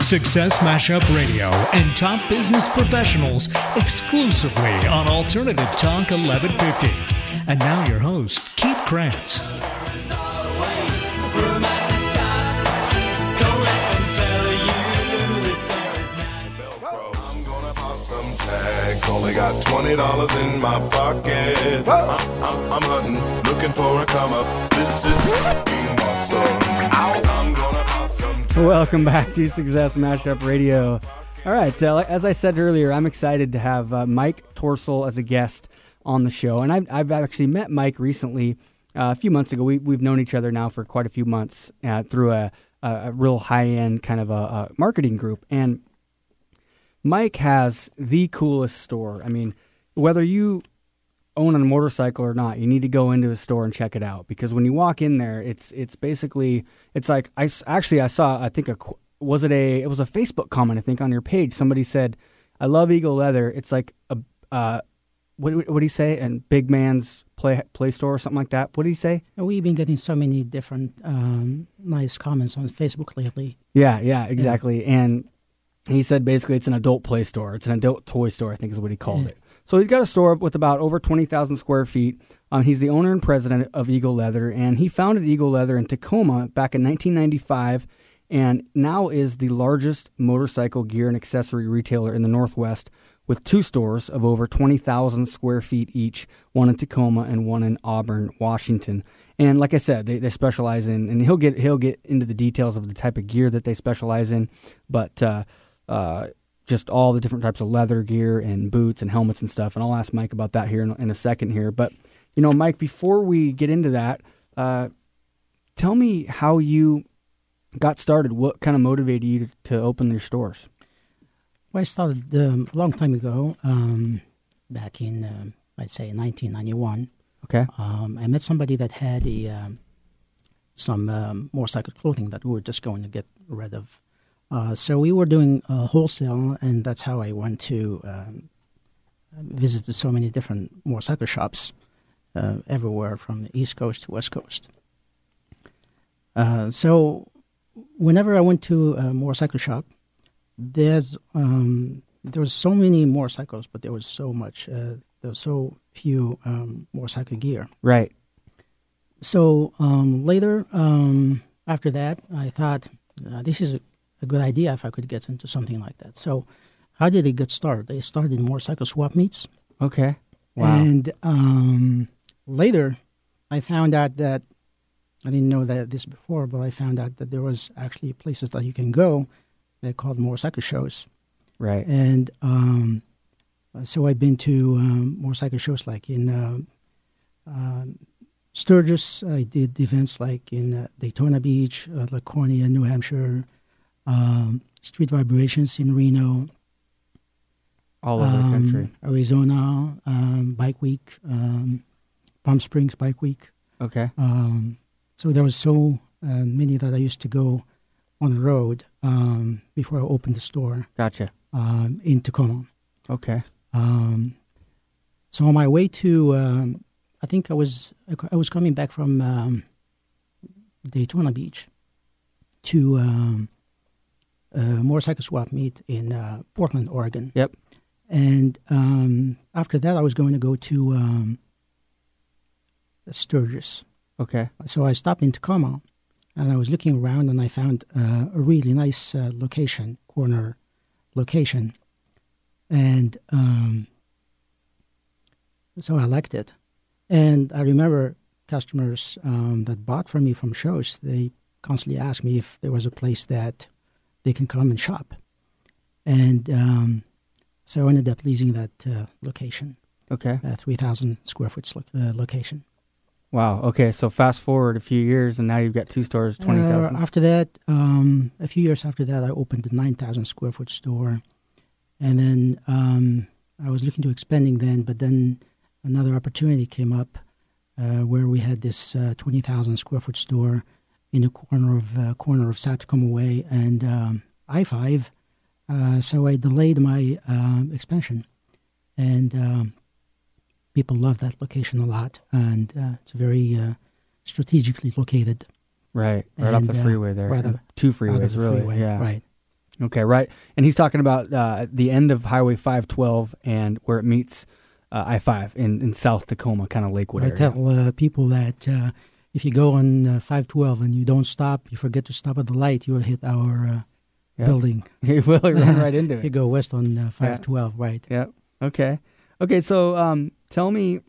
Success Mashup Radio and top business professionals exclusively on Alternative Talk 1150. And now your host, Keith Krantz. Only got $20 in my pocket. I'm hunting, looking for a come up. This is awesome. I'm gonna pop some. Welcome back to Success Mashup Radio. All right, as I said earlier, I'm excited to have Mike Toursal as a guest on the show, and I've actually met Mike recently. A few months ago, we've known each other now for quite a few months through a real high-end kind of a marketing group, and Mike has the coolest store. I mean, whether you own a motorcycle or not, you need to go into a store and check it out, because when you walk in there, it's basically, it's like, I saw, I think, it was a Facebook comment, I think, on your page. Somebody said, I love Eagle Leather. It's like what did he say? And big man's play store or something like that. What did he say? We've been getting so many different nice comments on Facebook lately. Yeah, exactly. Yeah. And he said basically it's an adult play store. It's an adult toy store, I think is what he called it. So he's got a store with about over 20,000 square feet. He's the owner and president of Eagle Leather, and he founded Eagle Leather in Tacoma back in 1995, and now is the largest motorcycle gear and accessory retailer in the Northwest, with two stores of over 20,000 square feet each, one in Tacoma and one in Auburn, Washington. And like I said, they specialize in, and he'll get into the details of the type of gear that they specialize in, but just all the different types of leather gear and boots and helmets and stuff. And I'll ask Mike about that here in a second here. But, Mike, before we get into that, tell me how you got started. What kind of motivated you to open your stores? Well, I started a long time ago, back in, I'd say, 1991. Okay. I met somebody that had some motorcycle clothing that we were just going to get rid of. So we were doing wholesale, and that's how I went to visit so many different motorcycle shops everywhere from the East Coast to West Coast. So whenever I went to a motorcycle shop, there was so many motorcycles, but there was so few motorcycle gear. Right. So later, after that, I thought this is a good idea if I could get into something like that. So how did it get started? They started in motorcycle swap meets. Okay. Wow. And later, I found out that, I didn't know this before, but I found out that there was actually places that you can go. They're called motorcycle shows. Right. And so I've been to motorcycle shows like in Sturgis. I did events like in Daytona Beach, Laconia, New Hampshire, Street Vibrations in Reno. All over the country. Arizona, Bike Week, Palm Springs Bike Week. Okay. So there was so many that I used to go on the road before I opened the store. Gotcha. In Tacoma. Okay. So on my way to, I think I was coming back from Daytona Beach to a motorcycle swap meet in Portland, Oregon. Yep. And after that, I was going to go to Sturgis. Okay. So I stopped in Tacoma, and I was looking around, and I found a really nice corner location. And so I liked it. And I remember customers that bought from me from shows, they constantly asked me if there was a place that they can come and shop. And so I ended up leasing that location. Okay. 3,000 square foot location. Wow. Okay. So fast forward a few years, and now you've got two stores, 20,000. After that, a few years after that, I opened a 9,000 square foot store. And then I was looking to expanding then, but then another opportunity came up where we had this 20,000 square foot store in the corner of South Tacoma Way and I-5. So I delayed my expansion, and people love that location a lot, and it's very strategically located. Right off the freeway there. Right two freeways, the really. Freeway, yeah. Right. Okay, right. And he's talking about the end of Highway 512 and where it meets I-5 in South Tacoma, kind of Lakewood area. I tell people that if you go on 512 and you don't stop, you forget to stop at the light, you'll hit our building. You will run right into it. You go west on 512, right. Yeah. Okay. Okay, so tell me,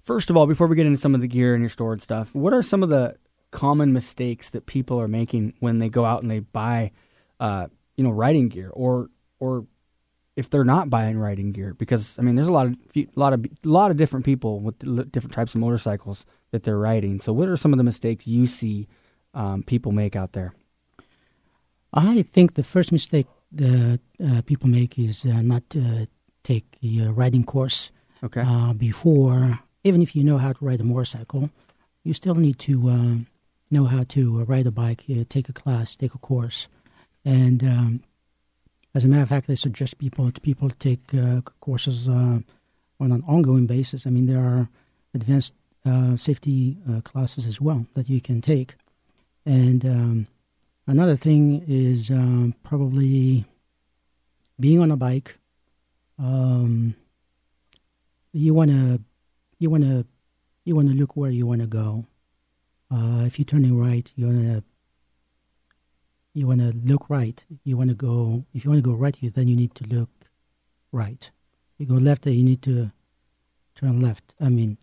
first of all, before we get into some of the gear in your store and stuff, what are some of the common mistakes that people are making when they go out and they buy, riding gear, or if they're not buying riding gear? Because I mean, there's a lot of different people with different types of motorcycles that they're riding. So, what are some of the mistakes you see people make out there? I think the first mistake that people make is not to take a riding course. Okay. Before, even if you know how to ride a motorcycle, you still need to know how to ride a bike, take a class, take a course. And as a matter of fact, I suggest people take courses on an ongoing basis. I mean, there are advanced safety classes as well that you can take. And another thing is probably being on a bike. You wanna look where you wanna go. If you're turning right, you wanna look right. If you wanna go right, then you need to look right. You go left, then you need to turn left. I mean,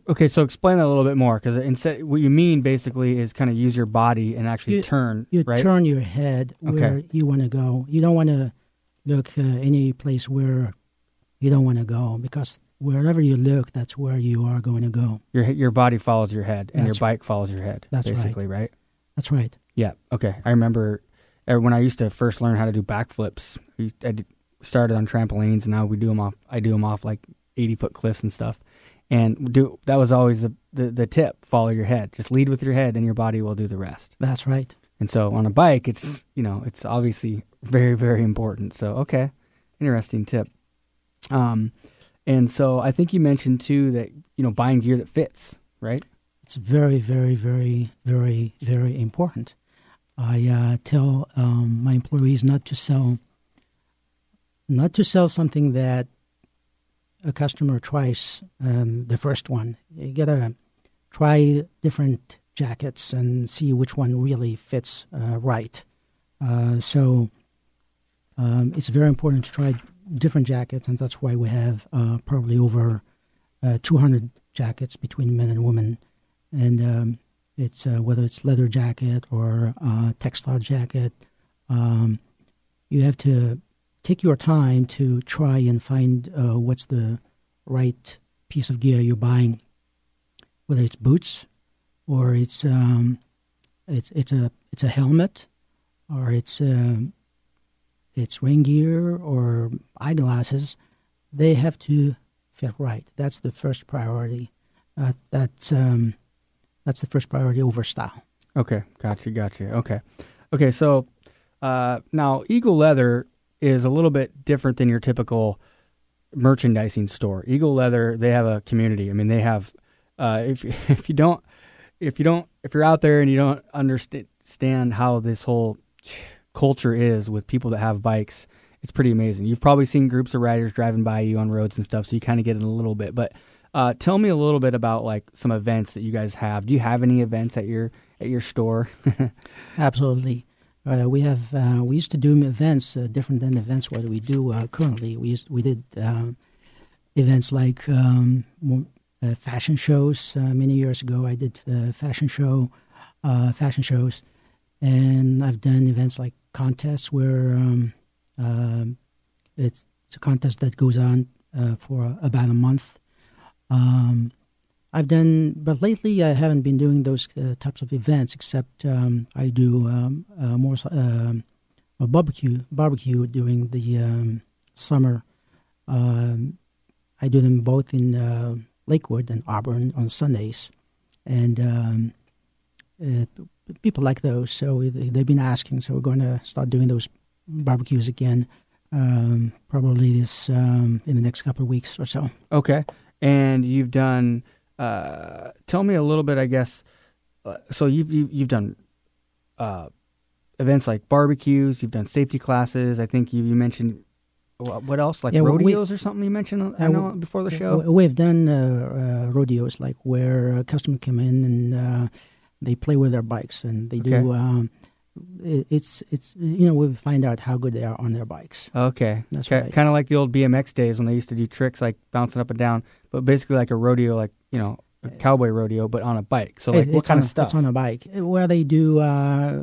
okay, so explain that a little bit more, because instead, what you mean basically is kind of use your body and actually turn. You right? turn your head where you want to go. You don't want to look any place where you don't want to go, because wherever you look, that's where you are going to go. Your body follows your head, and your That's bike follows your head. That's basically, right? That's right. Yeah. Okay. I remember when I used to first learn how to do backflips. I started on trampolines, and now I do them off like 80-foot cliffs and stuff. And that was always the tip: follow your head. Just lead with your head, and your body will do the rest. That's right. And so on a bike, it's obviously very, very important. So okay, interesting tip. And so I think you mentioned too that buying gear that fits, right? It's very, very, very, very, very important. I tell my employees not to sell something that a customer tries the first one. You gotta try different jackets and see which one really fits right. So it's very important to try different jackets, and that's why we have probably over 200 jackets between men and women. And it's whether it's leather jacket or textile jacket, you have to take your time to try and find what's the right piece of gear you're buying, whether it's boots or it's a helmet, or it's rain gear or eyeglasses. They have to fit right. That's the first priority. That's the first priority over style. Okay, gotcha. Okay. So now Eagle Leather is a little bit different than your typical merchandising store. Eagle Leather, they have a community. I mean, they have if you're out there and you don't understand how this whole culture is with people that have bikes, it's pretty amazing. You've probably seen groups of riders driving by you on roads and stuff, so you kind of get it a little bit. But tell me a little bit about like some events that you guys have. Do you have any events at your store? Absolutely. We used to do events different than events what we do currently. We did events like fashion shows. Many years ago, I did fashion shows, and I've done events like contests where it's a contest that goes on for about a month. But lately I haven't been doing those types of events, except I do more a barbecue during the summer. I do them both in Lakewood and Auburn on Sundays, and people like those, so they've been asking. So we're going to start doing those barbecues again, probably this in the next couple of weeks or so. Okay, and you've done. Tell me a little bit, I guess. So you've done events like barbecues. You've done safety classes. I think you mentioned, what else? Like rodeos or something you mentioned before the show? We've done rodeos, like where a customer come in and they play with their bikes, and they do... It's we find out how good they are on their bikes. Okay. That's right. Kind of like the old BMX days when they used to do tricks like bouncing up and down, but basically like a rodeo, like, a cowboy rodeo, but on a bike. So, like, what kind of stuff? It's on a bike. Where they do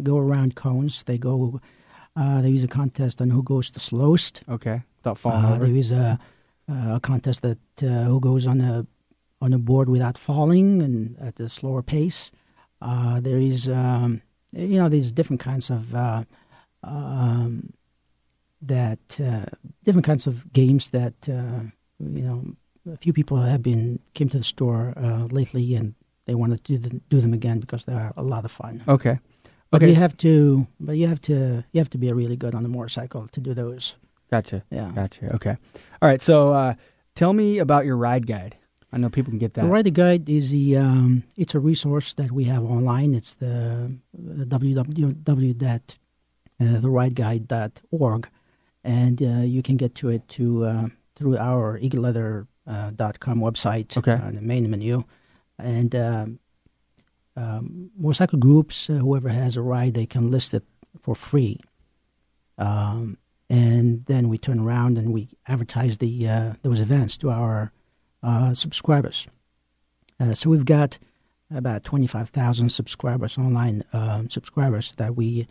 go around cones. They use a contest on who goes the slowest. Okay. Without falling over. There is a contest that who goes on a board without falling and at a slower pace. There is these different kinds of different kinds of games that a few people came to the store lately, and they want to do them again because they are a lot of fun. Okay. But you have to be really good on the motorcycle to do those. Gotcha. Yeah. Gotcha. Okay. All right. So tell me about your ride guide. I know people can get that. The Ride Guide is it's a resource that we have online. It's the www.therideguide.org, and you can get to it through our eagleleather.com website on the main menu. And motorcycle groups, whoever has a ride, they can list it for free. And then we turn around and we advertise those events to our subscribers. So we've got about 25,000 subscribers, online subscribers that we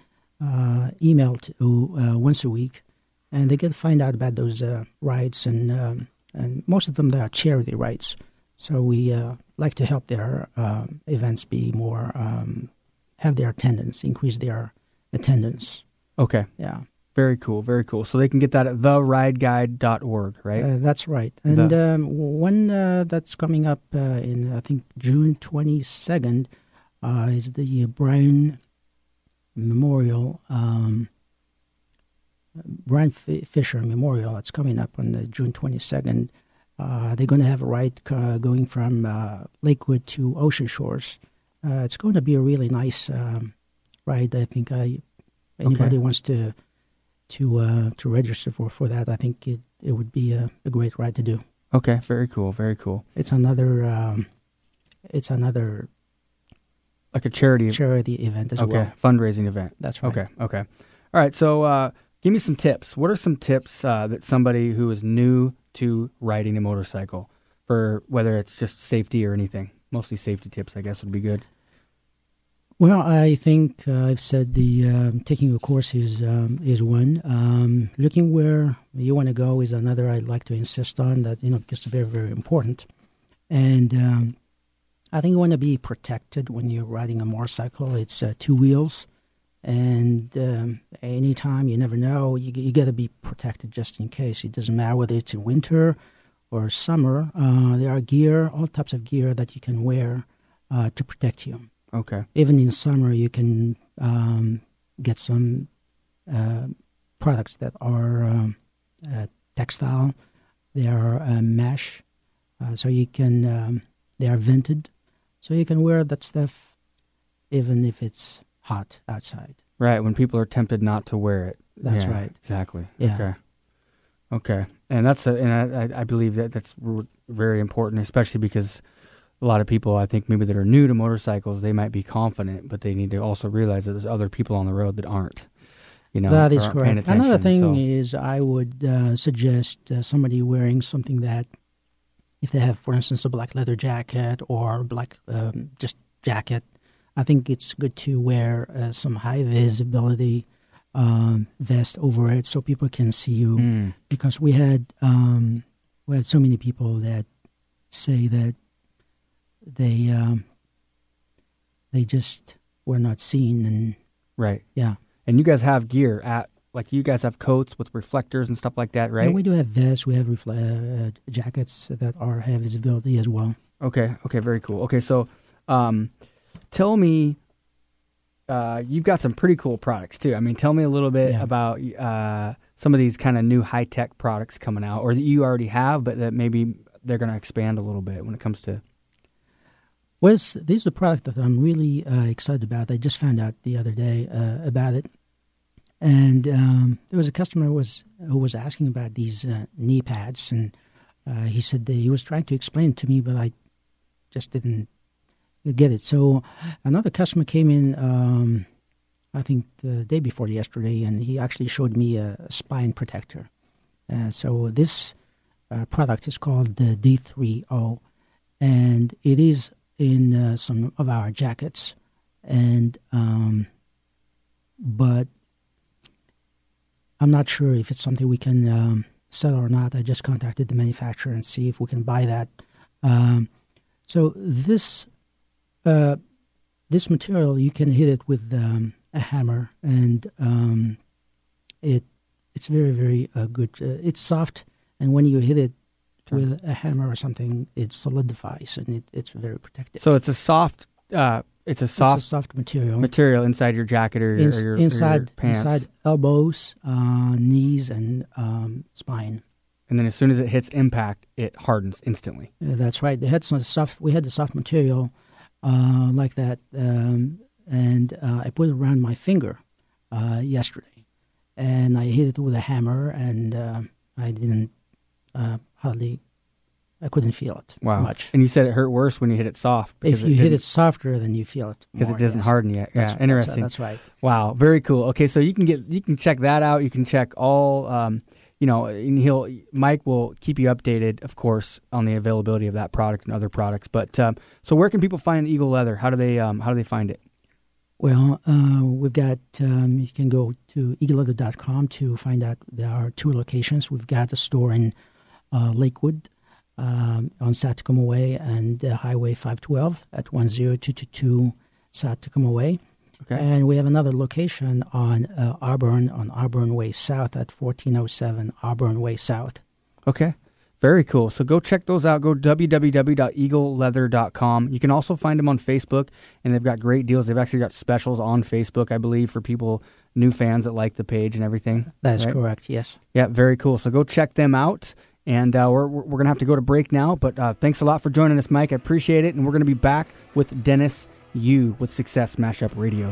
email to once a week, and they get to find out about those rides, and most of them they are charity rides. So we like to help their events be more, have their attendance, increase their attendance. Okay. Yeah. Very cool, very cool. So they can get that at therideguide.org, right? That's right. And one that's coming up in, I think, June 22nd is the Brian Memorial, Brian Fisher Memorial. That's coming up on June 22nd. They're going to have a ride going from Lakewood to Ocean Shores. It's going to be a really nice ride. I think anybody wants to register for that, I think it would be a great ride to do. Okay, very cool, very cool. It's another like a charity event as well. Okay, fundraising event. That's right. Okay. All right, so give me some tips. What are some tips that somebody who is new to riding a motorcycle, for whether it's just safety or anything? Mostly safety tips, I guess, would be good. Well, I think I've said the taking a course is one. Looking where you want to go is another. I'd like to insist on that, because it's very, very important. And I think you want to be protected when you're riding a motorcycle. It's two wheels, and anytime, you never know, you got to be protected just in case. It doesn't matter whether it's in winter or summer. There are all types of gear that you can wear to protect you. Okay. Even in summer, you can get some products that are textile. They are mesh, so you can. They are vented, so you can wear that stuff even if it's hot outside. Right. When people are tempted not to wear it. That's right. Exactly. Yeah. Okay. And I believe that's very important, especially because a lot of people, I think, maybe that are new to motorcycles, they might be confident, but they need to also realize that there's other people on the road that aren't. That is correct. Another thing is, I would suggest somebody wearing something that, if they have, for instance, a black leather jacket or black just jacket, I think it's good to wear some high visibility vest over it so people can see you. Because we had so many people that say that they just were not seen, and right. Yeah. And you guys have gear you guys have coats with reflectors and stuff like that, right? Yeah, we do have vests. We have jackets that have visibility as well. Okay, very cool. Okay, so tell me, you've got some pretty cool products too. I mean, tell me a little bit about some of these kind of new high-tech products coming out, or that you already have, but that maybe they're going to expand a little bit when it comes to... Well, this is a product that I'm really excited about. I just found out the other day about it. And there was a customer who was asking about these knee pads, and he said that he was trying to explain it to me, but I just didn't get it. So another customer came in, I think the day before yesterday, and he actually showed me a spine protector. So this product is called the D3O, and it is in some of our jackets, and but I'm not sure if it's something we can sell or not. I just contacted the manufacturer and see if we can buy that. So this material, you can hit it with a hammer, and it's very, very good. It's soft, and when you hit it with a hammer or something, it solidifies, and it's very protective. So it's a soft. It's a soft material inside your jacket or your inside pants. Inside elbows, knees, and spine. And then as soon as it hits impact, it hardens instantly. That's right. We had the soft material like that, and I put it around my finger yesterday, and I hit it with a hammer, and I didn't I couldn't feel it much. And you said it hurt worse when you hit it soft. If you hit it softer, then you feel it because it doesn't harden yet. Yeah, interesting. That's right. Wow, very cool. Okay, so you can check that out. You can check all. And Mike will keep you updated, of course, on the availability of that product and other products. But so where can people find Eagle Leather? How do they find it? Well, we've got you can go to eagleleather.com to find out there are 2 locations. We've got a store in Lakewood on South Tacoma Way and Highway 512 at 10222 South Tacoma Way. Okay. And we have another location on Auburn Way South at 1407 Auburn Way South. Okay. Very cool. So go check those out. Go www.eagleleather.com. You can also find them on Facebook, and they've got great deals. They've actually got specials on Facebook, I believe, for people, new fans that like the page and everything. That's correct, yes. Yeah, very cool. So go check them out. And we're going to have to go to break now, but thanks a lot for joining us, Mike. I appreciate it. And we're going to be back with Dennis Yu with Success Mashup Radio.